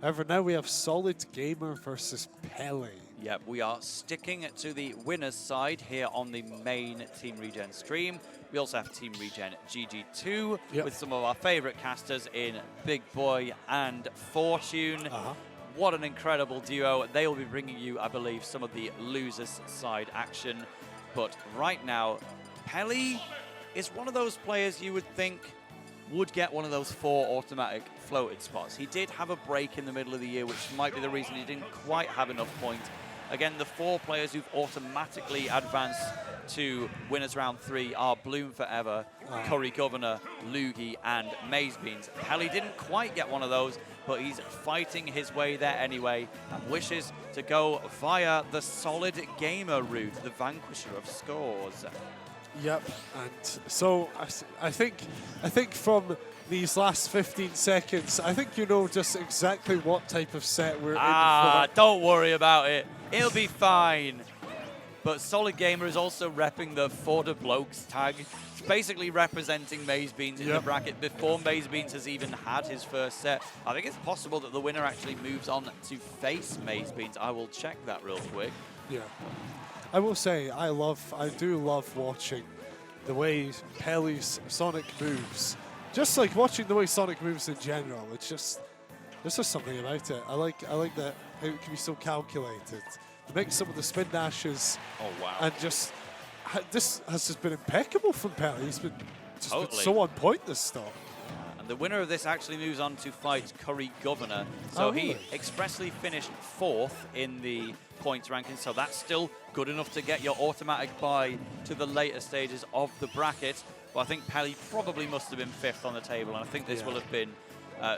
However, now we have SolidGamer versus Peli. Yep, we are sticking to the winner's side here on the main Team Regen stream. We also have Team Regen GG2 with some of our favorite casters in Big Boy and Fortune. What an incredible duo. They will be bringing you, I believe, some of the losers side action. But right now, Peli is one of those players you would think would get one of those 4 automatic floated spots. He did have a break in the middle of the year, which might be the reason he didn't quite have enough points. Again, the 4 players who've automatically advanced to winners round 3 are Bloom Forever, Curry Governor, Loogie, and Maze Beans. Peli didn't quite get one of those, but he's fighting his way there anyway and wishes to go via the SolidGamer route, the vanquisher of scores. Yep, and so I think from these last 15 seconds, I think you know just exactly what type of set we're in for. Don't worry about it. It'll be fine. But SolidGamer is also repping the For the Blokes tag. It's basically representing Maze Beans in the bracket before Maze Beans has even had his first set. I think it's possible that the winner actually moves on to face Maze Beans. I will check that real quick. Yeah. I will say, I do love watching the way Peli's Sonic moves. Just like watching the way Sonic moves in general. It's just, there's just something about it. I like that how it can be so calculated. To make some of the spin dashes. Oh, wow. And just, this has just been impeccable from Peli. He's been been so on point this stop. And the winner of this actually moves on to fight Curry Governor. So he expressly finished 4th in the points ranking, so that's still good enough to get your automatic bye to the later stages of the bracket. But I think Peli probably must have been 5th on the table, and I think this will have been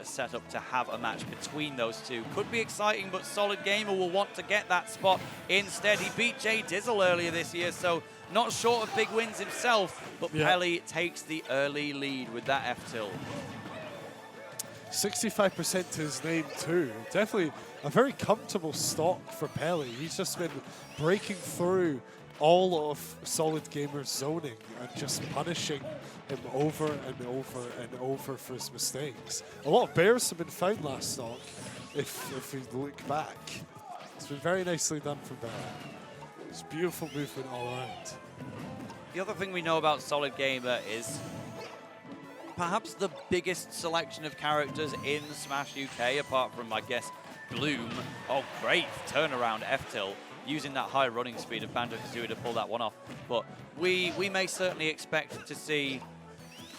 set up to have a match between those two. Could be exciting, but SolidGamer will want to get that spot instead. He beat Jay Dizzle earlier this year, so not short of big wins himself, but Peli takes the early lead with that F-tilt. 65% to his name too. Definitely a very comfortable stock for Peli. He's just been breaking through all of SolidGamer's zoning and just punishing him over and over and over for his mistakes. A lot of bears have been found last stock, if we look back. It's been very nicely done from Peli. It's beautiful movement all around. The other thing we know about SolidGamer is perhaps the biggest selection of characters in Smash UK, apart from, I guess, Bloom. Oh, great turnaround F-tilt, using that high running speed of Banjo Kazooie to pull that one off. But we may certainly expect to see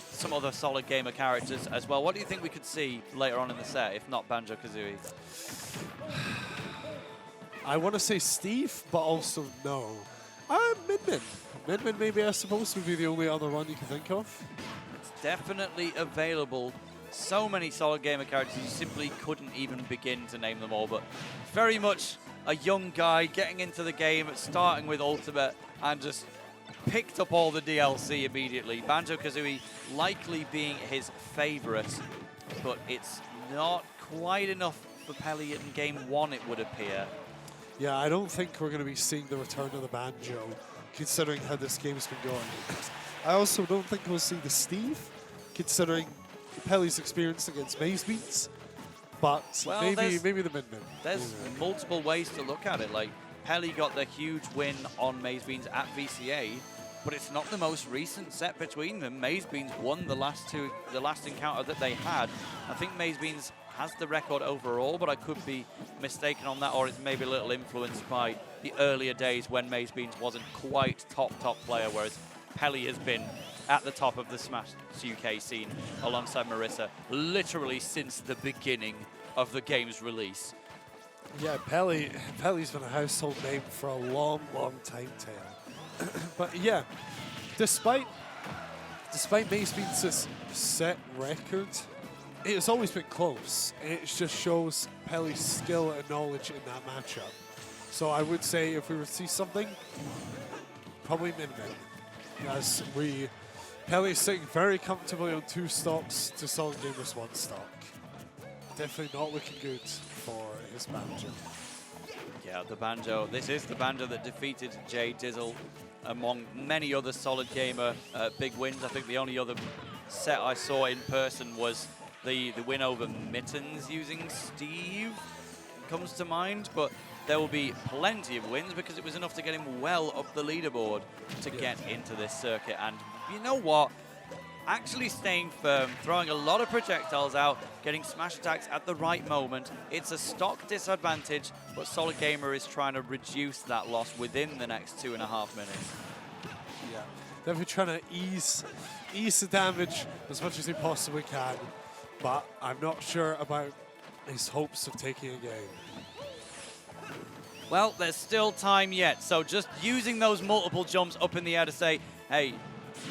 some other SolidGamer characters as well. What do you think we could see later on in the set, if not Banjo Kazooie? I want to say Steve, but also no. Min-Min. Min-Min maybe, I suppose, would be the only other one you can think of. Definitely available. So many SolidGamer characters, you simply couldn't even begin to name them all, but very much a young guy getting into the game, starting with Ultimate, and just picked up all the DLC immediately. Banjo Kazooie likely being his favorite, but it's not quite enough for Peli in Game 1, it would appear. Yeah, I don't think we're going to be seeing the return of the Banjo, considering how this game's been going. I also don't think we'll see the Steve, considering Peli's experience against Maze Beats. But well, maybe the Min-Min. There's multiple ways to look at it. Like, Peli got the huge win on Maze Beans at VCA, but it's not the most recent set between them. Maze Beans won the last encounter that they had. I think Maze Beans has the record overall, but I could be mistaken on that, or it's maybe a little influenced by the earlier days when Maze Beans wasn't quite top player, whereas Peli has been at the top of the Smash UK scene alongside Marissa literally since the beginning of the game's release. Yeah, Peli's been a household name for a long time, Tail. But yeah, despite Maze Beans' set record, it has always been close. It just shows Peli's skill and knowledge in that matchup. So I would say if we were to see something, probably Min-Min. As Peli is sitting very comfortably on 2 stocks to SolidGamer's 1 stock. Definitely not looking good for his Banjo. Yeah, the Banjo. This is the Banjo that defeated Jay Dizzle among many other SolidGamer big wins. I think the only other set I saw in person was The win over Mittens using Steve comes to mind, but there will be plenty of wins because it was enough to get him well up the leaderboard to get into this circuit. And you know what? Actually staying firm, throwing a lot of projectiles out, getting smash attacks at the right moment. It's a stock disadvantage, but SolidGamer is trying to reduce that loss within the next 2.5 minutes. Yeah, they'll be trying to ease the damage as much as they possibly can, but I'm not sure about his hopes of taking a game. Well, there's still time yet, so just using those multiple jumps up in the air to say, hey,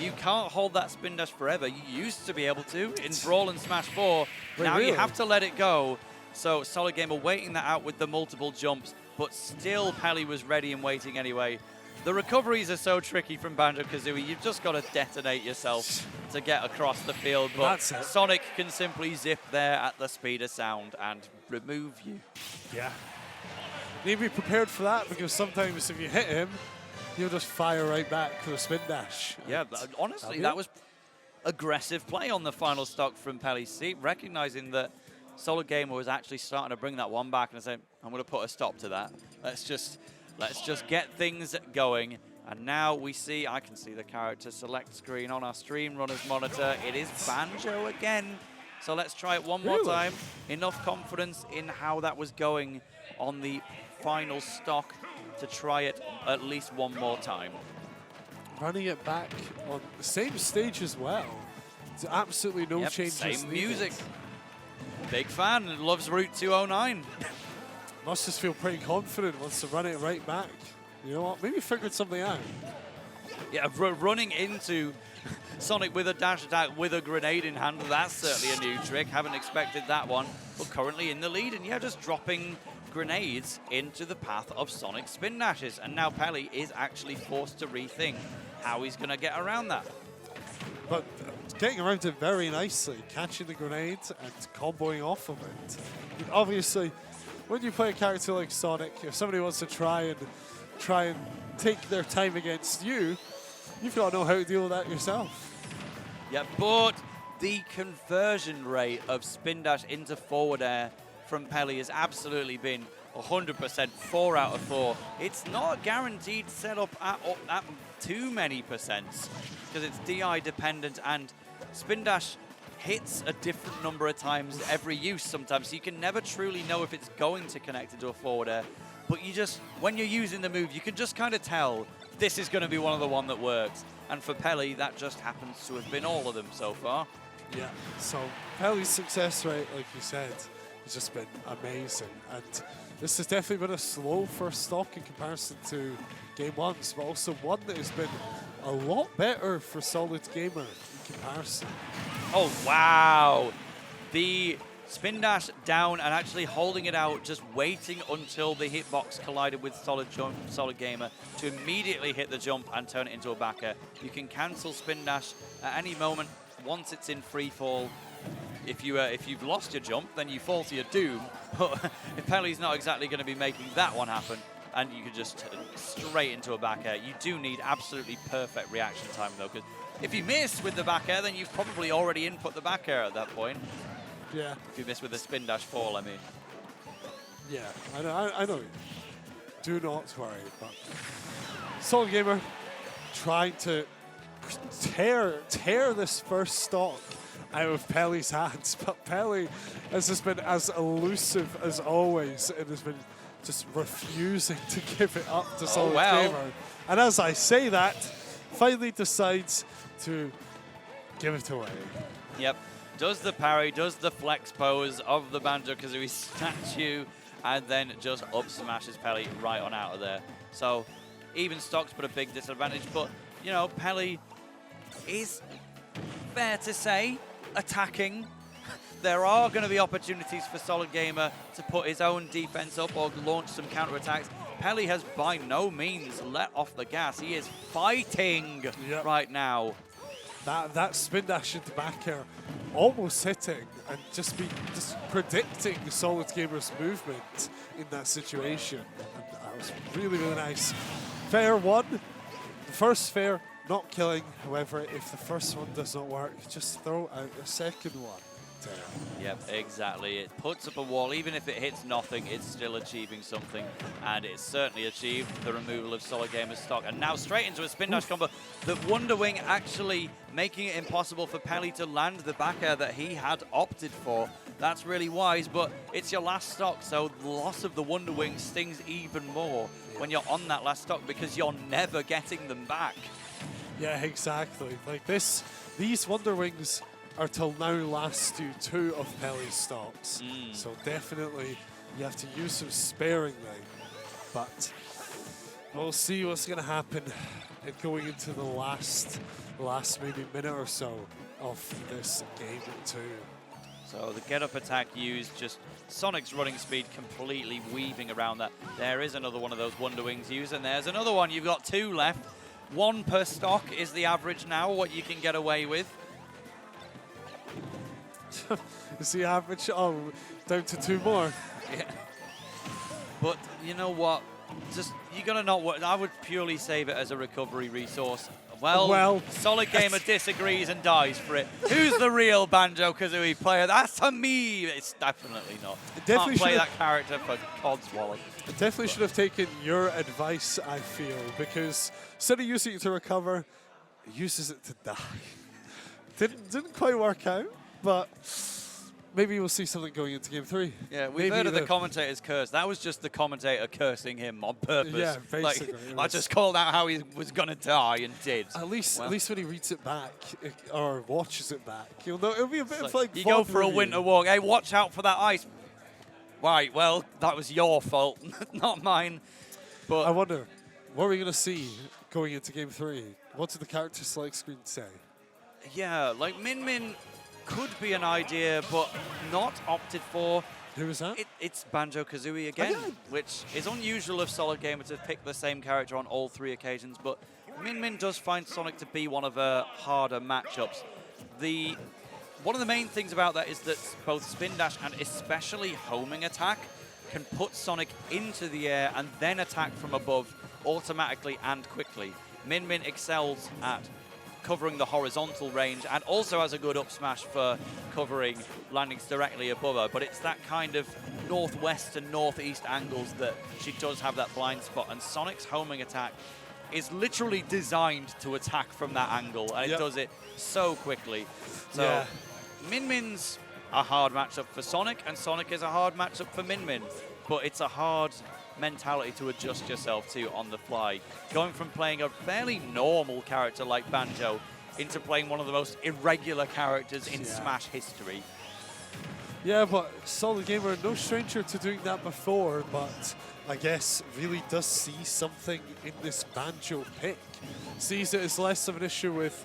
you can't hold that spin dash forever. You used to be able to in Brawl and Smash 4. Wait, now really? you have to let it go. So SolidGamer waiting that out with the multiple jumps, but still Peli was ready and waiting anyway. The recoveries are so tricky from Banjo-Kazooie. You've just got to detonate yourself to get across the field, but Sonic can simply zip there at the speed of sound and remove you. Yeah. Need to be prepared for that because sometimes if you hit him, he'll just fire right back for a spin dash. Yeah, but honestly, that was aggressive play on the final stock from Peli. Recognizing that SolidGamer was actually starting to bring that one back and say, I'm going to put a stop to that. Let's just get things going. And now we see, I can see the character select screen on our stream runner's monitor. It is Banjo again. So let's try it one more time. Enough confidence in how that was going on the final stock to try it at least one more time. Running it back on the same stage as well. There's absolutely no changes. Same music. Big fan, loves Route 209. Must just feel pretty confident, wants to run it right back. You know what, maybe figured something out. Yeah, running into Sonic with a dash attack with a grenade in hand, that's certainly a new trick. Haven't expected that one, but currently in the lead. And yeah, just dropping grenades into the path of Sonic's spin dashes. And now Peli is actually forced to rethink how he's going to get around that. But getting around it very nicely, catching the grenade and comboing off of it. Obviously, when you play a character like Sonic, if somebody wants to try and take their time against you, you've got to know how to deal with that yourself. Yeah, but the conversion rate of spin dash into forward air from Peli has absolutely been 100%, 4 out of 4. It's not a guaranteed setup at too many percents because it's DI dependent and spin dash hits a different number of times every use sometimes, so you can never truly know if it's going to connect into a forward air. But you just, when you're using the move, you can just kind of tell this is going to be one that works. And for Peli, that just happens to have been all of them so far. Yeah, so Peli's success rate, like you said, has just been amazing. And this has definitely been a slow first stock in comparison to Game 1s, but also one that has been a lot better for SolidGamer in comparison. Oh, wow. The spin dash down and actually holding it out, just waiting until the hitbox collided with SolidGamer to immediately hit the jump and turn it into a backer. You can cancel spin dash at any moment once it's in free fall. If you've lost your jump, then you fall to your doom. But if Peli's not exactly going to be making that one happen, and you could just straight into a back air, you do need absolutely perfect reaction time though, because if you miss with the back air, then you've probably already input the back air at that point. Yeah. If you miss with a spin dash fall, I mean. Yeah, I know. Do not worry. But SolidGamer trying to tear this first stock out of Peli's hands, but Peli has just been as elusive as always and has been just refusing to give it up to SolidGamer. Well. And as I say that, finally decides to give it away. Yep. Does the parry, does the flex pose of the Banjo-Kazooie statue, and then just up smashes Peli right on out of there. So even stocks, but a big disadvantage. But, you know, Peli is, fair to say, attacking. There are going to be opportunities for SolidGamer to put his own defense up or launch some counterattacks. Peli has by no means let off the gas. He is fighting right now. That spin dash into back air, almost hitting and just predicting SolidGamer's movement in that situation. And that was really, really nice. Fair one. The first fair, not killing. However, if the first one does not work, just throw out the second one. Tail. Yep, exactly. It puts up a wall. Even if it hits nothing, it's still achieving something. And it's certainly achieved the removal of SolidGamer's stock. And now straight into a spin dash combo. The Wonder Wing actually making it impossible for Peli to land the back air that he had opted for. That's really wise, but it's your last stock, so the loss of the Wonder Wing stings even more when you're on that last stock because you're never getting them back. Yeah, exactly. Like these Wonder Wings are till now last to 2 of Peli's stocks. So definitely you have to use some sparingly. But we'll see what's going to happen going into the last maybe minute or so of this game 2. So the get-up attack used, just Sonic's running speed completely weaving around that. There is another one of those Wonder Wings used, and there's another one. You've got 2 left. 1 per stock is the average now, what you can get away with. Is the average? Oh, down to 2 more. Yeah. But you know what? Just, you're going to not work. I would purely save it as a recovery resource. Well, SolidGamer disagrees and dies for it. Who's the real Banjo-Kazooie player? That's to me. It's definitely not. Can't play that character for Codswallop. I definitely should have taken your advice, I feel, because instead of using it to recover, it uses it to die. Didn't quite work out, but maybe we'll see something going into game 3. Yeah, we've heard of the commentator's curse. That was just the commentator cursing him on purpose. Yeah, basically. Like, I just called out how he was going to die and did. At least when he reads it back or watches it back, you'll know it'll be a bit of like. You go for a winter walk. Hey, watch out for that ice. Right, well, that was your fault, not mine. But I wonder, what are we going to see going into game 3? What did the character select screen say? Yeah, like Min Min could be an idea, but not opted for. Who is that? It's Banjo-Kazooie again, which is unusual of SolidGamer to pick the same character on all 3 occasions, but Min Min does find Sonic to be one of her harder matchups. One of the main things about that is that both Spin Dash and especially homing attack can put Sonic into the air and then attack from above automatically and quickly. Min Min excels at covering the horizontal range and also has a good up smash for covering landings directly above her, but it's that kind of northwest and northeast angles that she does have that blind spot, and Sonic's homing attack is literally designed to attack from that angle, and it does it so quickly. So Min Min's a hard matchup for Sonic, and Sonic is a hard matchup for Min Min, but it's a hard mentality to adjust yourself to on the fly. Going from playing a fairly normal character like Banjo into playing one of the most irregular characters in Smash history. Yeah, but SolidGamer, no stranger to doing that before, but I guess really does see something in this Banjo pick. Sees it as less of an issue with,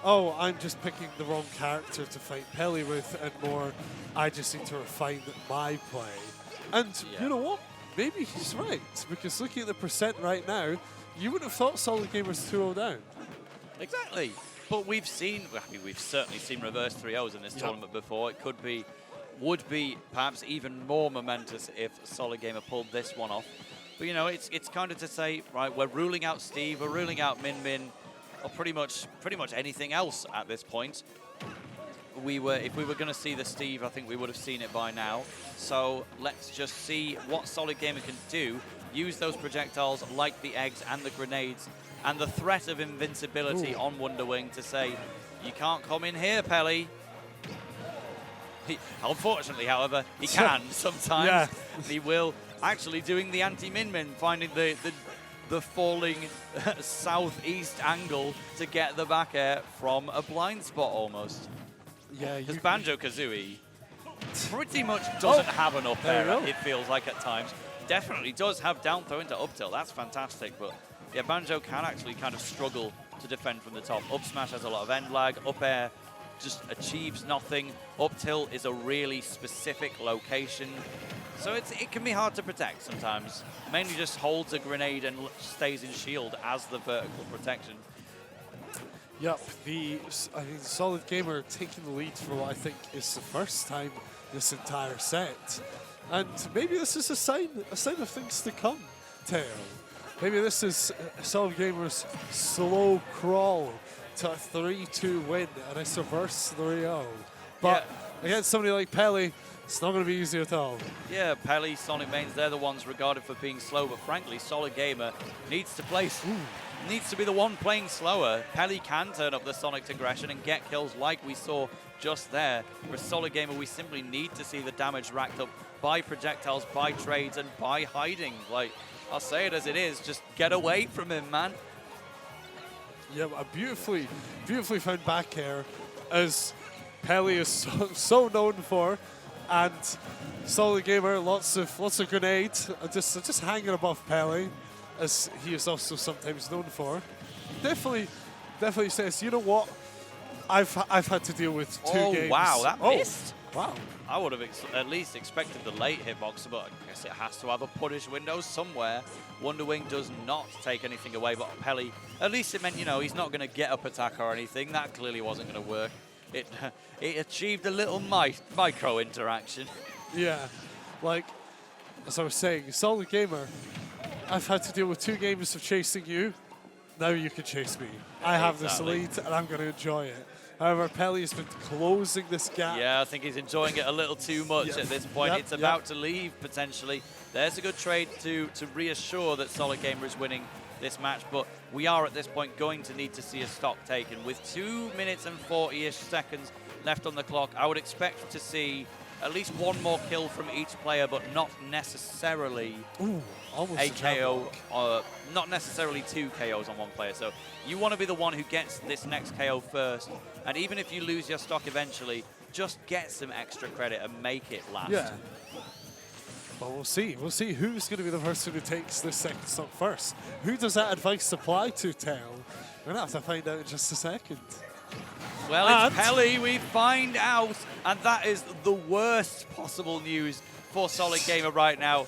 oh, I'm just picking the wrong character to fight Peli with, and more, I just need to refine my play. And you know what? Maybe he's right, because looking at the percent right now, you wouldn't have thought SolidGamer's 2-0 down. Exactly. But we've certainly seen reverse 3-0s in this tournament before. It would be perhaps even more momentous if SolidGamer pulled this one off. But you know, it's kind of to say, right, we're ruling out Steve, we're ruling out Min Min, or pretty much anything else at this point. If we were going to see the Steve, I think we would have seen it by now. So let's just see what SolidGamer can do. Use those projectiles like the eggs and the grenades and the threat of invincibility on Wonder Wing to say, you can't come in here, Peli. Unfortunately, however, he can sometimes. Yeah. He will. Actually doing the anti-Min Min, finding the falling southeast angle to get the back air from a blind spot almost. Yeah, because Banjo-Kazooie pretty much doesn't have an up air, it feels like at times. Definitely does have down throw into up tilt, that's fantastic, but yeah, Banjo can actually kind of struggle to defend from the top. Up smash has a lot of end lag, up air just achieves nothing, up tilt is a really specific location, so it can be hard to protect sometimes. Mainly just holds a grenade and stays in shield as the vertical protection. Yep, SolidGamer taking the lead for what I think is the first time this entire set. And maybe this is a sign of things to come, Tail. Maybe this is SolidGamer's slow crawl to a 3-2 win and a reverse 3-0. But against somebody like Peli, it's not going to be easy at all. Yeah, Peli, Sonic mains, they're the ones regarded for being slow, but frankly, SolidGamer needs to play, needs to be the one playing slower. Peli can turn up the Sonic's aggression and get kills like we saw just there. For SolidGamer, we simply need to see the damage racked up by projectiles, by trades, and by hiding. Like, I'll say it as it is, just get away from him, man. Yeah, a beautifully found back air, as Peli is so known for, and SolidGamer, lots of grenades, just hanging above Peli, as he is also sometimes known for. Definitely says, you know what? I've had to deal with two games. Oh wow, that missed. Wow. I would have at least expected the late hitbox, but I guess it has to have a punish window somewhere. Wonderwing does not take anything away, but Peli, at least it meant, you know, he's not going to get up attack or anything. That clearly wasn't going to work. It achieved a little micro interaction. Yeah, like, as I was saying, SolidGamer, I've had to deal with 2 games of chasing you. Now you can chase me. I have this lead, and I'm going to enjoy it. However, Peli has been closing this gap. Yeah, I think he's enjoying it a little too much at this point. It's about to leave, potentially. There's a good trade to reassure that SolidGamer is winning this match, but we are at this point going to need to see a stock taken. With 2 minutes and 40-ish seconds left on the clock, I would expect to see at least 1 more kill from each player, but not necessarily a KO, not necessarily 2 KOs on one player. So you want to be the one who gets this next KO first, and even if you lose your stock eventually, just get some extra credit and make it last. Yeah. Well, we'll see. We'll see who's going to be the person who takes this second stock first. Who does that advice apply to, Tail? We're going to have to find out in just a second. Well, it's Peli, we find out, and that is the worst possible news for SolidGamer right now.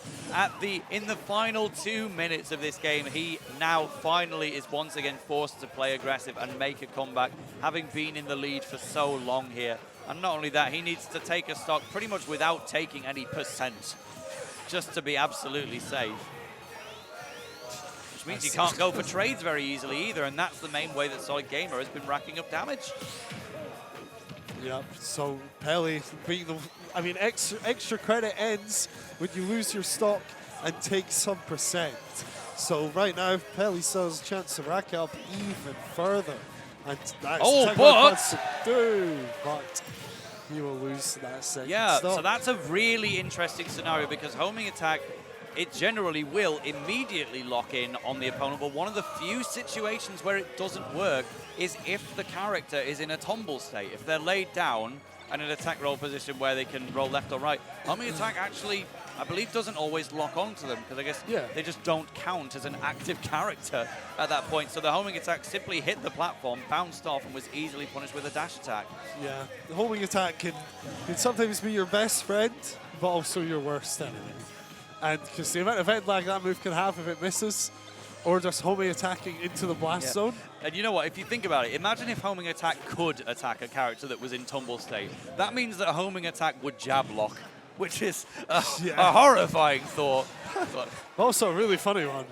In the final 2 minutes of this game, he now finally is once again forced to play aggressive and make a comeback, having been in the lead for so long here. And not only that, he needs to take a stock pretty much without taking any percent, just to be absolutely safe. Which means you can't go for trades very easily either, and that's the main way that SolidGamer has been racking up damage. Yep, so Peli being the, I mean, extra credit ends when you lose your stock and take some percent. So right now, Peli still has a chance to rack up even further. And that's but he will lose that second stock. So that's a really interesting scenario, because homing attack, it generally will immediately lock in on the opponent, but one of the few situations where it doesn't work is if the character is in a tumble state. If they're laid down and in an attack roll position where they can roll left or right, homing attack actually, I believe, doesn't always lock onto them, because I guess they just don't count as an active character at that point. So the homing attack simply hit the platform, bounced off, and was easily punished with a dash attack. Yeah, the homing attack can sometimes be your best friend, but also your worst enemy. And because the amount of end lag that move can have if it misses, or just homing attacking into the blast zone. And you know what, if you think about it, imagine if homing attack could attack a character that was in tumble state. That means that homing attack would jab lock, which is a horrifying thought. But also a really funny one.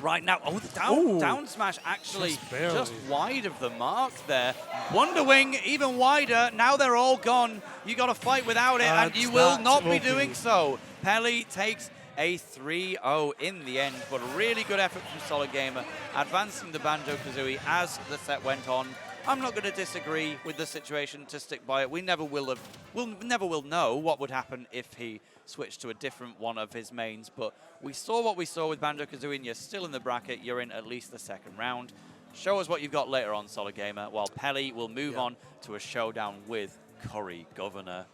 Right now, the down smash actually just wide of the mark there. Wonderwing even wider. Now they're all gone. You got to fight without it, and you will not be doing so. Peli takes a 3-0 in the end, but a really good effort from SolidGamer, advancing the Banjo-Kazooie as the set went on. I'm not going to disagree with the situation, to stick by it. We never will know what would happen if he switched to a different one of his mains, but we saw what we saw with Banjo-Kazooie, and you're still in the bracket. You're in at least the second round. Show us what you've got later on, SolidGamer, while Peli will move on to a showdown with Curry Governor.